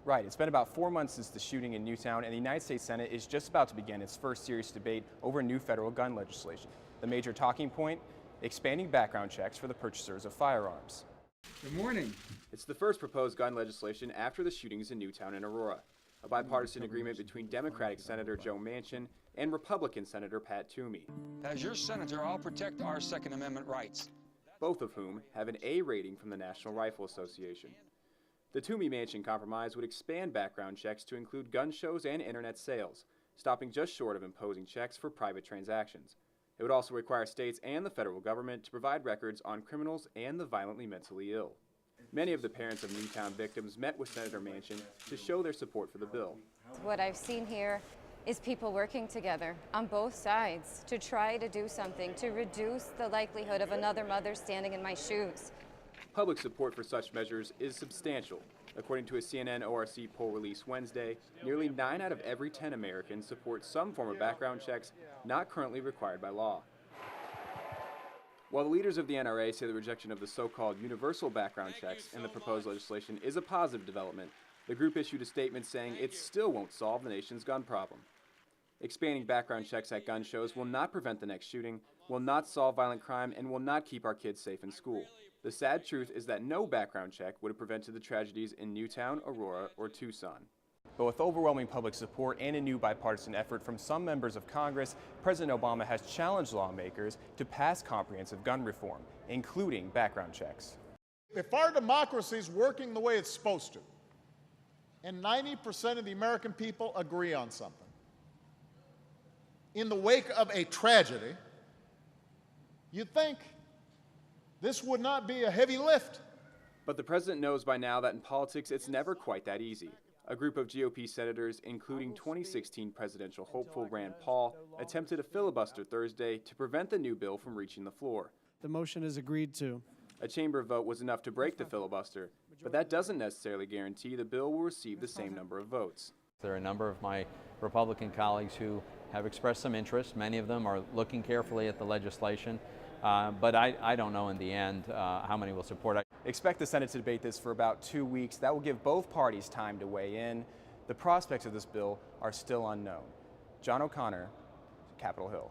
Right. It's been about 4 months since the shooting in Newtown, and the United States Senate is just about to begin its first serious debate over new federal gun legislation. The major talking point, expanding background checks for the purchasers of firearms. Good morning. It's the first proposed gun legislation after the shootings in Newtown and Aurora. A bipartisan agreement between Democratic Senator Toomey-Manchin and Republican Senator Pat Toomey. As your senator, I'll protect our Second Amendment rights. Both of whom have an A rating from the National Rifle Association. The Toomey-Manchin compromise would expand background checks to include gun shows and internet sales, stopping just short of imposing checks for private transactions. It would also require states and the federal government to provide records on criminals and the violently mentally ill. Many of the parents of Newtown victims met with Senator Manchin to show their support for the bill. What I've seen here is people working together on both sides to try to do something to reduce the likelihood of another mother standing in my shoes. Public support for such measures is substantial. According to a CNN ORC poll released Wednesday, nearly 9 out of every 10 Americans support some form of background checks not currently required by law. While the leaders of the NRA say the rejection of the so-called universal background checks in the proposed legislation is a positive development, the group issued a statement saying it still won't solve the nation's gun problem. Expanding background checks at gun shows will not prevent the next shooting, will not solve violent crime, and will not keep our kids safe in school. The sad truth is that no background check would have prevented the tragedies in Newtown, Aurora, or Tucson. But with overwhelming public support and a new bipartisan effort from some members of Congress, President Obama has challenged lawmakers to pass comprehensive gun reform, including background checks. If our democracy is working the way it's supposed to, and 90% of the American people agree on something, in the wake of a tragedy, you'd think this would not be a heavy lift. But the president knows by now that in politics it's never quite that easy. A group of GOP senators, including 2016 presidential hopeful Rand Paul, attempted a filibuster Thursday to prevent the new bill from reaching the floor. The motion is agreed to. A chamber vote was enough to break the filibuster, but that doesn't necessarily guarantee the bill will receive the same number of votes. There are a number of my Republican colleagues who have expressed some interest. Many of them are looking carefully at the legislation, but I don't know in the end how many will support it. Expect the Senate to debate this for about 2 weeks. That will give both parties time to weigh in. The prospects of this bill are still unknown. John O'Connor, Capitol Hill.